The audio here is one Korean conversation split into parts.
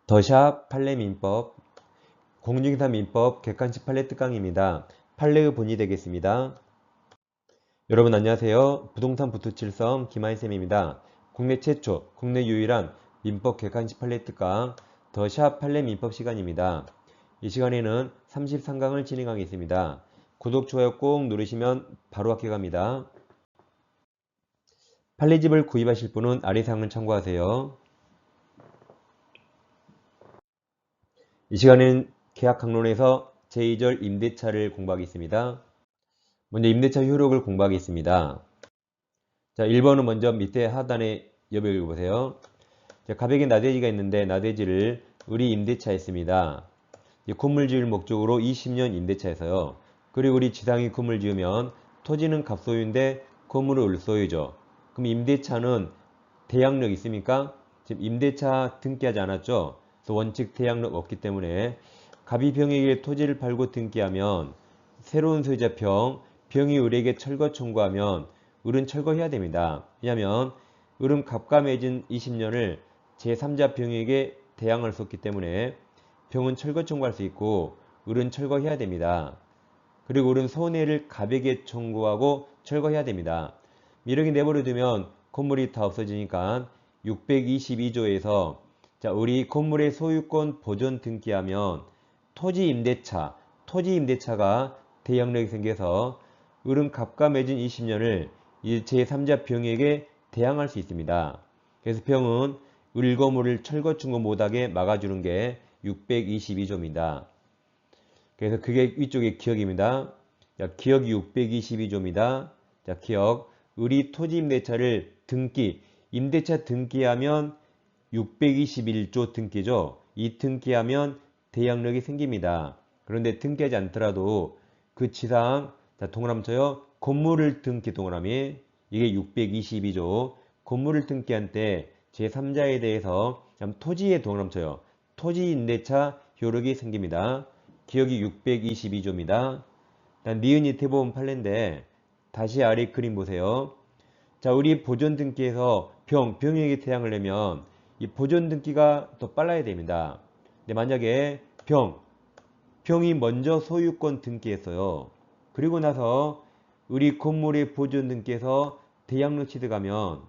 더샵 판례 민법 공인중개사 민법 객관식 판례 특강입니다. 판례의 본이 되겠습니다. 여러분 안녕하세요. 부동산 부투칠성 김하인쌤입니다. 국내 최초, 국내 유일한 민법 객관식 판례 특강 더샵 판례 민법 시간입니다. 이 시간에는 33강을 진행하겠습니다. 구독, 좋아요 꼭 누르시면 바로 합격합니다. 판례집을 구입하실 분은 아래 사항을 참고하세요. 이 시간에는 계약 강론에서 제2절 임대차를 공부하겠습니다. 먼저 임대차 효력을 공부하겠습니다. 자, 1번은 먼저 밑에 하단에 여기 읽어보세요. 자, 가백에 나대지가 있는데 나대지를 우리 임대차했습니다. 건물 지을 목적으로 20년 임대차에서요. 그리고 우리 지상이 건물 지으면 토지는 갑소유인데 건물은 을소유죠. 그럼 임대차는 대항력 있습니까? 지금 임대차 등기하지 않았죠? 그래서 원칙 대항력 없기 때문에 갑이 병에게 토지를 팔고 등기하면 새로운 소유자 병이 을에게 철거 청구하면 을은 철거해야 됩니다. 왜냐하면 을은 갑과 맺은 20년을 제3자 병에게 대항할 수 없기 때문에 병은 철거 청구할 수 있고 을은 철거해야 됩니다. 그리고 을은 손해를 갑에게 청구하고 철거해야 됩니다. 이렇게 내버려두면 건물이 다 없어지니까 622조에서 자, 우리 건물의 소유권 보존 등기하면 토지 임대차가 대항력이 생겨서 을은 갑과 맺은 20년을 제3자 병에게 대항할 수 있습니다. 그래서 병은 을 건물을 철거 청구 못하게 막아주는 게 622조입니다. 그래서 그게 위쪽에 기억입니다. 자, 기억이 622조입니다. 자, 기억. 을이 토지 임대차를 임대차 등기하면 621조 등기죠. 이 등기하면 대항력이 생깁니다. 그런데 등기하지 않더라도 그 지상, 자, 동그라미 쳐요. 건물을 등기 동그라미. 이게 622조. 건물을 등기한 때 제3자에 대해서 토지에 동그라미 쳐요. 토지 임대차 효력이 생깁니다. 기억이 622조입니다. 니은이 대법원 판례인데 다시 아래 그림 보세요. 자, 우리 보존 등기에서 병에게 대항을 내면 이 보존 등기가 더 빨라야 됩니다. 근데 만약에 병이 먼저 소유권 등기했어요. 그리고 나서 우리 건물의 보존 등기에서 대항력 취득하면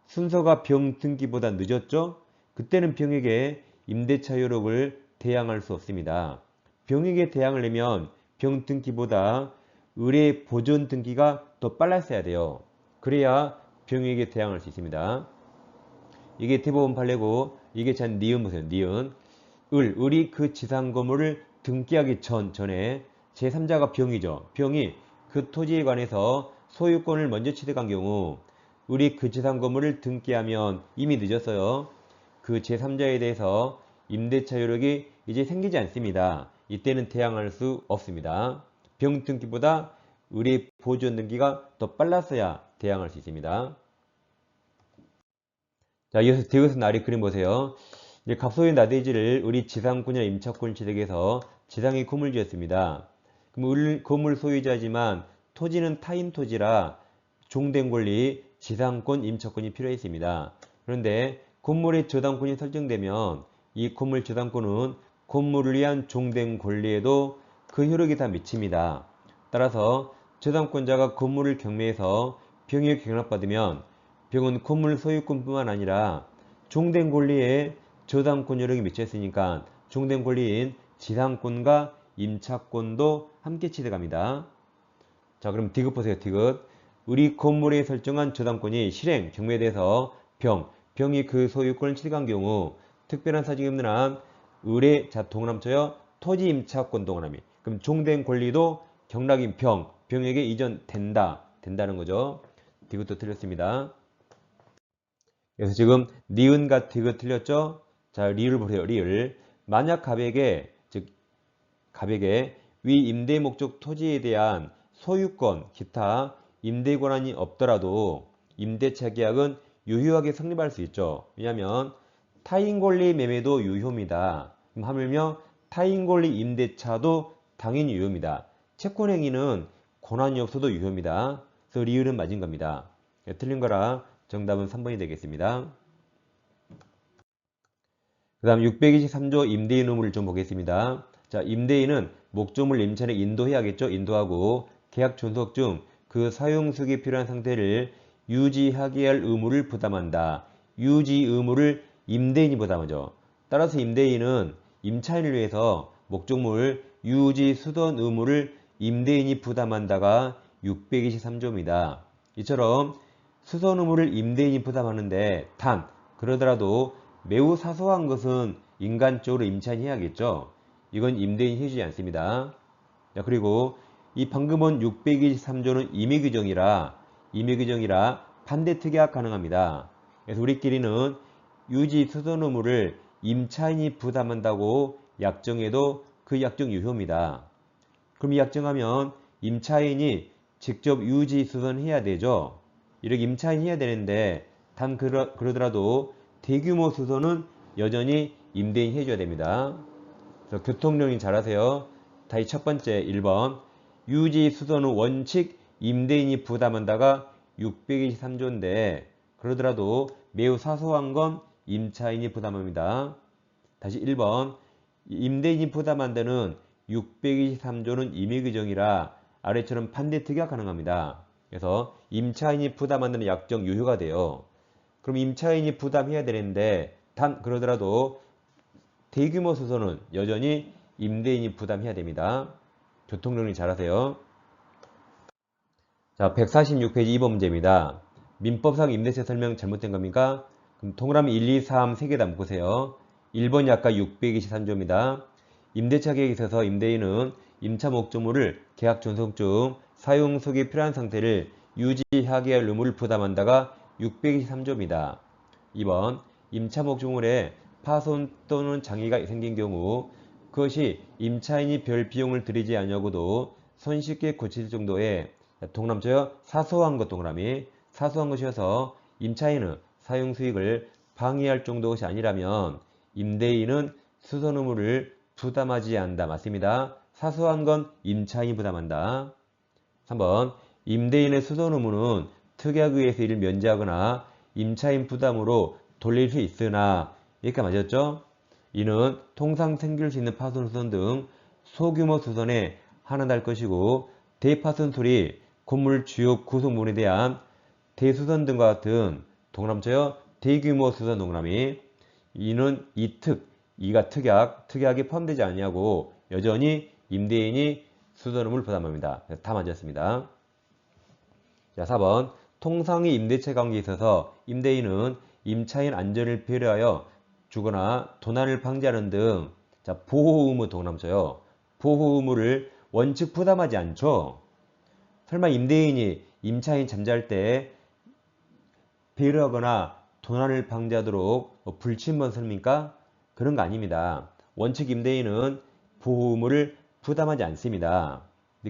순서가 병 등기보다 늦었죠? 그때는 병에게 임대차 효력을 대항할 수 없습니다. 병에게 대항을 내면 병 등기보다 을의 보존 등기가 더 빨랐어야 돼요. 그래야 병에게 대항할 수 있습니다. 이게 대법원 판례고 이게 전 니은 보세요. 니은. 을이 그 지상 건물을 등기하기 전에 제3자가 병이죠. 병이 그 토지에 관해서 소유권을 먼저 취득한 경우 을이 그 지상 건물을 등기하면 이미 늦었어요. 그 제3자에 대해서 임대차 효력이 이제 생기지 않습니다. 이때는 대항할 수 없습니다. 병 등기보다 을의 보존 등기가 더 빨랐어야 대항할 수 있습니다. 자, 이어서 디귿은 아래 그림 보세요. 이제 갑소유 나대지를 을이 지상권이나 임차권 취득해서 지상에 건물 지었습니다. 그럼 을 건물 소유자지만 토지는 타인 토지라 종된 권리, 지상권, 임차권이 필요했습니다. 그런데 건물의 저당권이 설정되면 이 건물 저당권은 건물을 위한 종된 권리에도 그 효력이 다 미칩니다. 따라서 저당권자가 건물을 경매해서 병에 경락받으면 병은 건물 소유권뿐만 아니라 종된 권리에 저당권 효력이 미쳤으니까 종된 권리인 지상권과 임차권도 함께 취득합니다. 자, 그럼 디귿 보세요. 디귿. 우리 건물에 설정한 저당권이 실행, 경매돼서 병이 그 소유권을 취득한 경우 특별한 사정이 없는 한 을의 자 동그라미 쳐요. 토지 임차권 동그라미. 그럼 종된 권리도 경락인 병에게 된다는 거죠. 디귿도 틀렸습니다. 그래서 지금 니은과 디귿 틀렸죠? 자, 리을 보세요. 리을. 만약 갑에게 위 임대 목적 토지에 대한 소유권, 기타 임대 권한이 없더라도 임대차 계약은 유효하게 성립할 수 있죠. 왜냐하면 타인 권리 매매도 유효입니다. 하물며 타인 권리 임대차도 당연히 유효입니다. 채권행위는 권한이 없어도 유효입니다. 그래서 리을은 맞은 겁니다. 틀린 거라 정답은 3번이 되겠습니다. 그 다음 623조 임대인 의무를 좀 보겠습니다. 자, 임대인은 목적물 임차인에 인도해야겠죠. 인도하고 계약 존속 중 그 사용수익이 필요한 상태를 유지하게 할 의무를 부담한다. 유지 의무를 임대인이 부담하죠. 따라서 임대인은 임차인을 위해서 목적물 유지 수선 의무를 임대인이 부담한다가 623조입니다. 이처럼 수선 의무를 임대인이 부담하는데 단 그러더라도 매우 사소한 것은 인간적으로 임차인이 해야겠죠. 이건 임대인이 해주지 않습니다. 자, 그리고 이 방금 본 623조는 임의규정이라 반대 특약 가능합니다. 그래서 우리끼리는 유지 수선 의무를 임차인이 부담한다고 약정해도 그 약정 유효입니다. 그럼 이 약정하면 임차인이 직접 유지 수선해야 되죠. 이렇게 임차인이 해야 되는데 단 그러더라도 대규모 수선은 여전히 임대인이 해줘야 됩니다. 그래서 교통정리 잘하세요. 다시 첫 번째 1번 유지 수선은 원칙 임대인이 부담한다가 623조인데 그러더라도 매우 사소한 건 임차인이 부담합니다. 다시 1번 임대인이 부담한다는 623조는 임의규정이라 아래처럼 반대특약 가능합니다. 그래서 임차인이 부담한다는 약정 유효가 돼요. 그럼 임차인이 부담해야 되는데 단 그러더라도 대규모 수선은 여전히 임대인이 부담해야 됩니다. 교통정리 잘하세요. 자, 146페이지 2번 문제입니다. 민법상 임대차 설명 잘못된 겁니까? 그럼 동그라미 1, 2, 3 3개 다 묶으세요. 1번이 아까 623조입니다. 임대차 계획에 있어서 임대인은 임차 목적물을 계약 존속 중 사용 속에 필요한 상태를 유지하게 할 의무를 부담한다가 623조입니다. 2번 임차 목적물에 파손 또는 장애가 생긴 경우 그것이 임차인이 별 비용을 들이지 않냐고도 손쉽게 고칠 정도의 동그라미죠. 사소한 것 동그라미 사소한 것이어서 임차인은 사용 수익을 방해할 정도의 것이 아니라면 임대인은 수선 의무를 부담하지 않는다. 맞습니다. 사소한 건 임차인이 부담한다. 3번 임대인의 수선 의무는 특약에 의해서 이를 면제하거나 임차인 부담으로 돌릴 수 있으나 여기까지 맞았죠? 이는 통상 생길 수 있는 파손 수선 등 소규모 수선에 한한할 것이고 대파손술이 건물 주요 구성물에 대한 대수선 등과 같은 동그라미죠. 대규모 수선 동그라미 이는 이가 특약에 포함되지 않냐고 여전히 임대인이 수선 의무를 부담합니다. 다 맞았습니다. 자, 4번 통상의 임대차 관계에 있어서 임대인은 임차인 안전을 배려하여 주거나 도난을 방지하는 등 보호 의무 동그라미죠. 보호 의무를 원칙 부담하지 않죠. 설마 임대인이 임차인 잠잘 때 배려하거나 도난을 방지하도록 불침번 씁니까? 그런 거 아닙니다. 원칙 임대인은 보호 의무를 부담하지 않습니다.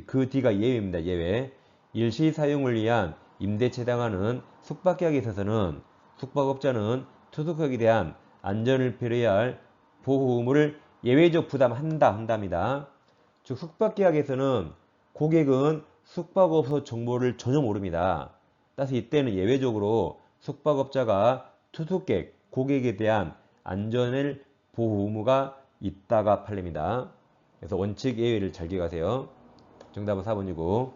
그 뒤가 예외입니다. 예외. 일시 사용을 위한 임대차 해당하는 숙박계약에 있어서는 숙박업자는 투숙객에 대한 안전을 배려해야 할 보호 의무를 예외적 부담한답니다. 즉 숙박계약에서는 고객은 숙박업소 정보를 전혀 모릅니다. 따라서 이때는 예외적으로 숙박업자가 투숙객, 고객에 대한 안전을 보호 의무가 있다가 팔립니다. 그래서 원칙 예외를 잘 기억하세요. 정답은 4번이고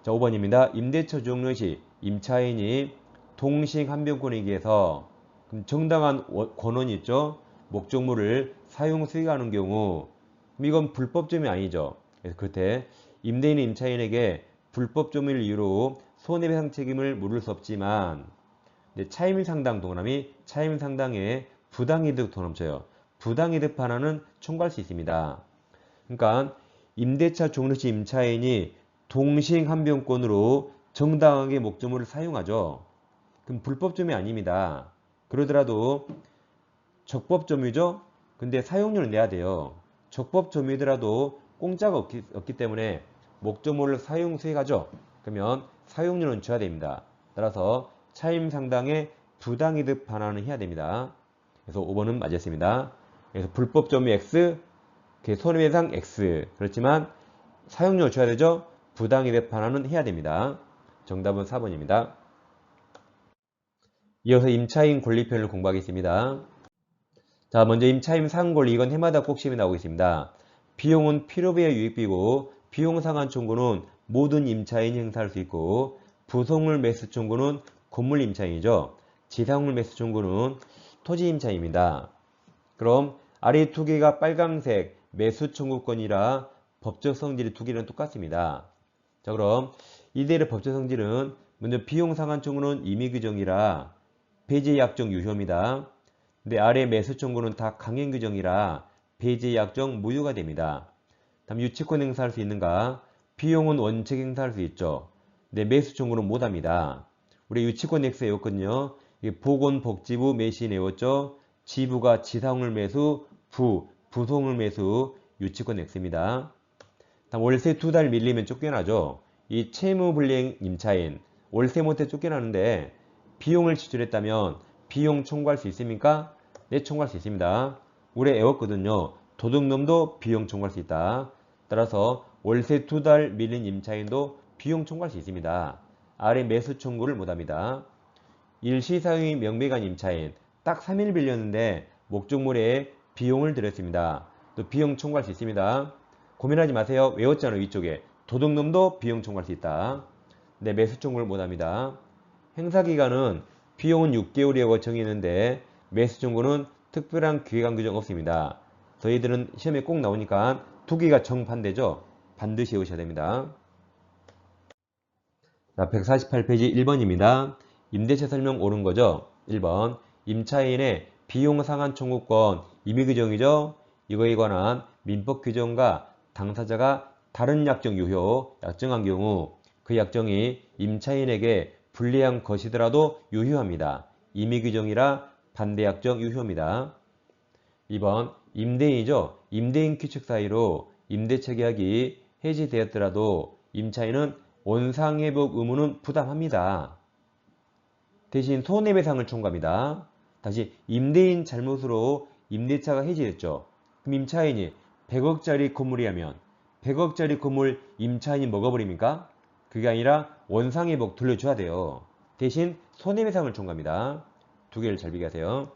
자 5번입니다. 임대차 종료 시 임차인이 동식 한병권에 의해서 정당한 권한이 있죠. 목적물을 사용 수익하는 경우 이건 불법점이 아니죠. 그래서 그때 임대인이 임차인에게 불법점을 이유로 손해배상 책임을 물을 수 없지만 차임상당 동그라미 차임상당에 부당이득 더 넘쳐요. 부당이득 판화는 청구할 수 있습니다. 그러니까 임대차 종료 시 임차인이 동식한병권으로 정당하게 목적물을 사용하죠. 그럼 불법점이 아닙니다. 그러더라도 적법점이죠. 근데 사용료는 내야 돼요. 적법점이더라도 공짜가 없기 때문에 목적물을 사용 수익하죠. 그러면 사용료는 줘야 됩니다. 따라서 차임상당에 부당이득 반환을 해야 됩니다. 그래서 5번은 맞았습니다. 그래서 불법점이 X, 손해배상 X. 그렇지만 사용료 줘야 되죠. 부당이득 반환은 해야 됩니다. 정답은 4번입니다. 이어서 임차인 권리편을 공부하겠습니다. 자, 먼저 임차임 상권리 이건 해마다 꼭 시험에 나오고 있습니다. 비용은 필요비의 유익비고 비용 상한 청구는 모든 임차인이 행사할 수 있고 부속물 매수 청구는 건물 임차인이죠. 지상물 매수 청구는 토지 임차인입니다. 그럼 아래 두 개가 빨강색 매수 청구권이라 법적 성질이 두 개는 똑같습니다. 자, 그럼 이들의 법적 성질은 먼저 비용 상한 청구는 임의 규정이라 배제 약정 유효입니다. 근데 아래 매수 청구는 다 강행 규정이라 배제 약정 무효가 됩니다. 다음 유치권 행사할 수 있는가? 비용은 원칙 행사할 수 있죠. 근데 매수 청구는 못합니다. 우리 유치권 X 외웠거든요. 보건복지부 매시 외웠죠. 지부가 지상물 매수, 부속물 매수, 유치권 X입니다. 다음 월세 2달 밀리면 쫓겨나죠. 이 채무불이행 임차인, 월세 못해 쫓겨나는데 비용을 지출했다면 비용 청구할 수 있습니까? 네, 청구할 수 있습니다. 우리 외웠거든요. 도둑놈도 비용 청구할 수 있다. 따라서 월세 2달 밀린 임차인도 비용 청구할 수 있습니다. 아래 매수 청구를 못합니다. 일시사용이 명백한 임차인, 딱 3일 빌렸는데 목적물에 비용을 들였습니다. 또 비용 청구할 수 있습니다. 고민하지 마세요. 외웠잖아요. 위쪽에. 도둑놈도 비용 청구할 수 있다. 네, 매수 청구를 못합니다. 행사기간은 비용은 6개월이라고 정했는데 매수 청구는 특별한 기획안 규정 없습니다. 저희들은 시험에 꼭 나오니까 두 개가 정반대죠. 반드시 외우셔야 됩니다. 자, 148페이지 1번입니다. 임대차 설명 옳은 거죠? 1번. 임차인의 비용 상한 청구권 임의 규정이죠? 이거에 관한 민법 규정과 당사자가 다른 약정 유효, 약정한 경우 그 약정이 임차인에게 불리한 것이더라도 유효합니다. 임의 규정이라 반대 약정 유효입니다. 2번. 임대인이죠? 임대인 규칙 사이로 임대차 계약이 해지되었더라도 임차인은 원상회복 의무는 부담합니다. 대신 손해배상을 청구합니다. 다시 임대인 잘못으로 임대차가 해지됐죠. 그럼 임차인이 100억짜리 건물이라면 100억짜리 건물 임차인이 먹어버립니까? 그게 아니라 원상회복 돌려줘야 돼요. 대신 손해배상을 청구합니다. 두 개를 잘 비교하세요.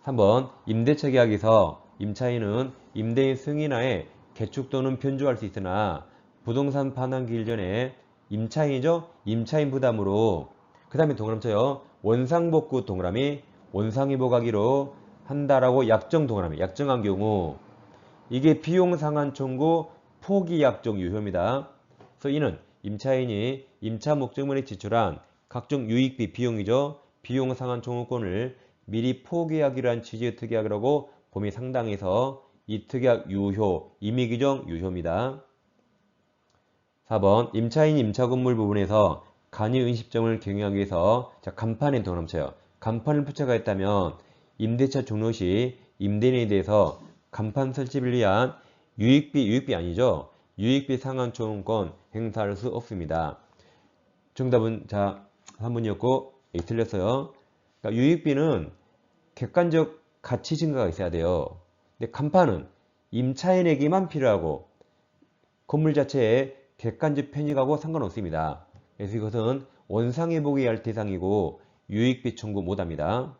3번 임대차 계약에서 임차인은 임대인 승인하에 개축 또는 변조할 수 있으나 부동산 반환기일 전에 임차인이죠? 임차인 부담으로 그 다음에 동그라미 쳐요. 원상복구 동그라미 원상회복하기로 한다라고 약정 동그라미 약정한 경우 이게 비용 상한 청구 포기 약정 유효입니다. 그래서 이는 임차인이 임차 목적물에 지출한 각종 유익비 비용이죠. 비용 상한 청구권을 미리 포기하기로 한 취지의 특약이라고 범위 상당해서 이 특약 유효, 임의 규정 유효입니다. 4번 임차인 임차 건물 부분에서 간이 은식점을 경영하기 위해서 간판에 더 넘쳐요. 간판을 부착하였다면 임대차 종료 시 임대인에 대해서 간판 설치를 위한 유익비 아니죠. 유익비 상한 청구권 행사할 수 없습니다. 정답은 3번이었고 틀렸어요. 그러니까 유익비는 객관적 가치 증가가 있어야 돼요. 근데 간판은 임차인에게만 필요하고 건물 자체에 객관적 편익하고 상관없습니다. 그래서 이것은 원상회복이 할 대상이고 유익비 청구 못합니다.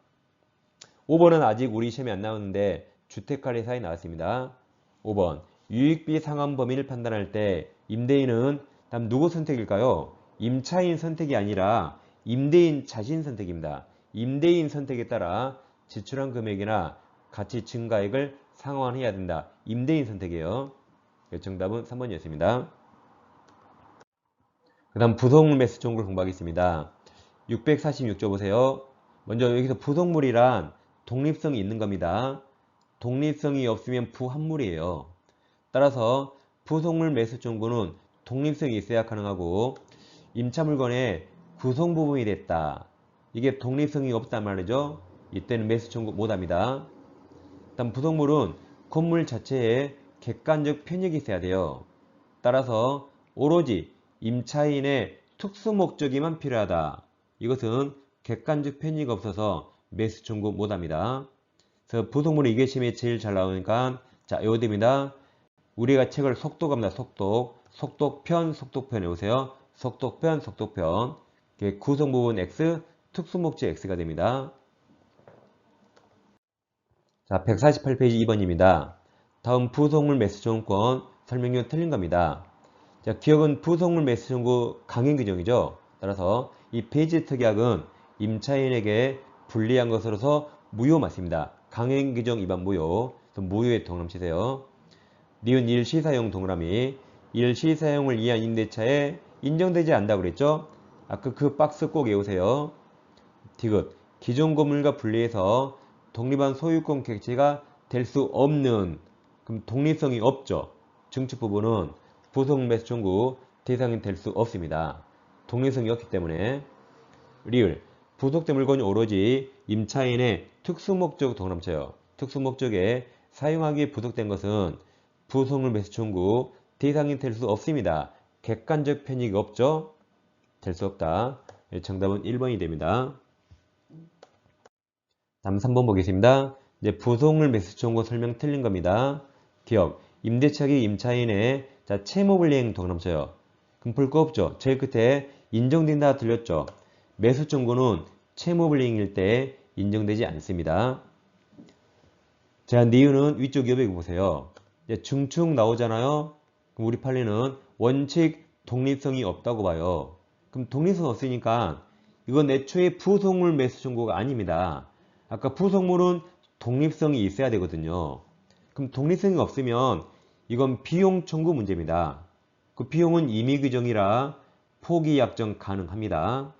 5번은 아직 우리 시험에 안 나오는데 주택관리사에 나왔습니다. 5번 유익비 상한 범위를 판단할 때 임대인은 다음 누구 선택일까요? 임차인 선택이 아니라 임대인 자신 선택입니다. 임대인 선택에 따라 지출한 금액이나 가치 증가액을 상환해야 된다. 임대인 선택이에요. 정답은 3번이었습니다. 그 다음 부속물 매수 청구를 공부하겠습니다. 646조 보세요. 먼저 여기서 부속물이란 독립성이 있는 겁니다. 독립성이 없으면 부합물이에요. 따라서 부속물 매수 청구는 독립성이 있어야 가능하고 임차 물건의 구성 부분이 됐다. 이게 독립성이 없단 말이죠. 이때는 매수 청구 못합니다. 다음 부속물은 건물 자체에 객관적 편익이 있어야 돼요. 따라서 오로지 임차인의 특수 목적이만 필요하다. 이것은 객관적 편익이 없어서 매수 청구 못합니다. 그래서 부속물이 이게 시험에 제일 잘 나오니까 외워됩니다. 우리가 책을 속독합니다. 속독편 외우세요. 속독편 구성 부분 X, 특수 목적 X가 됩니다. 자, 148페이지 2번입니다. 다음 부속물 매수 청구권 설명료 틀린 겁니다. 자, 기억은 부속물 매수 청구 강행 규정이죠. 따라서 이 폐지 특약은 임차인에게 불리한 것으로서 무효 맞습니다. 강행 규정 위반 무효. 무효에 동그라미 치세요. 니은 일시사용 동그라미. 일시사용을 위한 임대차에 인정되지 않는다고 그랬죠? 아까 그 박스 꼭 외우세요. 디귿. 기존 건물과 분리해서 독립한 소유권 객체가 될 수 없는, 그럼 독립성이 없죠. 증축 부분은 부속 매수 청구 대상이 될 수 없습니다. 독립성이 없기 때문에. 리을. 부속된 물건이 오로지 임차인의 특수목적 동그라미 쳐요. 특수목적에 사용하기에 부속된 것은 부속물 매수 청구 대상이 될 수 없습니다. 객관적 편익이 없죠? 될 수 없다. 정답은 1번이 됩니다. 다음 3번 보겠습니다. 이제 부속물 매수 청구 설명 틀린 겁니다. 기억. 임대차기 임차인의 채무불이행 동그라미 쳐요. 그럼 볼 거 없죠? 제일 끝에 인정된다 들렸죠? 매수 청구는 채무불이행일 때 인정되지 않습니다. 자, 니은은 위쪽 여백 보세요. 이제 중축 나오잖아요. 그럼 우리 판례는 원칙 독립성이 없다고 봐요. 그럼 독립성 없으니까 이건 애초에 부속물 매수 청구가 아닙니다. 아까 부속물은 독립성이 있어야 되거든요. 그럼 독립성이 없으면 이건 비용 청구 문제입니다. 그 비용은 임의 규정이라 포기 약정 가능합니다.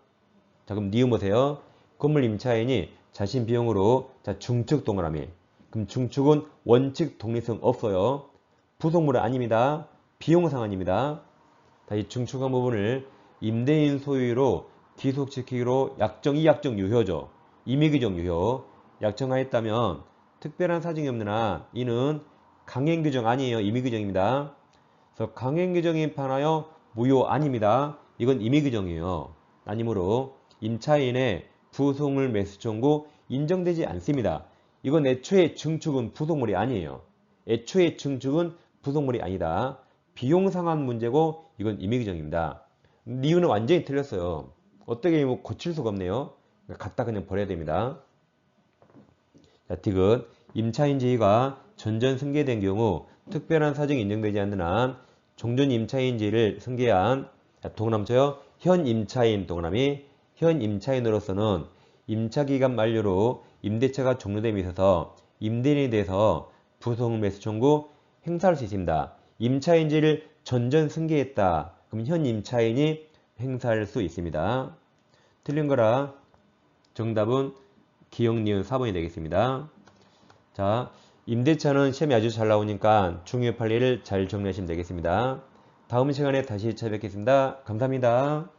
자, 그럼 니은 보세요. 건물 임차인이 자신 비용으로 중축 동그라미. 그럼 중축은 원칙 독립성 없어요. 부속물은 아닙니다. 비용 상환입니다. 다시 중축한 부분을 임대인 소유로 기속시키기로 약정, 이 약정 유효죠. 임의규정 유효. 약정하였다면 특별한 사정이 없는 한 이는 강행규정 아니에요. 임의규정입니다. 그래서 강행규정에 반하여 무효 아닙니다. 이건 임의규정이에요. 아니므로 임차인의 부속물 매수 청구 인정되지 않습니다. 이건 애초에 증축은 부속물이 아니에요. 애초에 증축은 부속물이 아니다. 비용 상환 문제고 이건 임의규정입니다. 니은은 완전히 틀렸어요. 어떻게 뭐 고칠 수가 없네요. 갖다 그냥 버려야 됩니다. 자, 디귿. 임차인 지위가 전전 승계된 경우 특별한 사정이 인정되지 않는 한 종전 임차인 지위를 승계한 동그라미 쳐요. 현 임차인 동그라미. 현 임차인으로서는 임차기간 만료로 임대차가 종료됨에 있어서 임대인에 대해서 부속 매수 청구 행사할 수 있습니다. 임차인지를 전전 승계했다. 그럼 현 임차인이 행사할 수 있습니다. 틀린 거라 정답은 기억, 니은 4번이 되겠습니다. 자, 임대차는 시험이 아주 잘 나오니까 중요 판례를 잘 정리하시면 되겠습니다. 다음 시간에 다시 찾아뵙겠습니다. 감사합니다.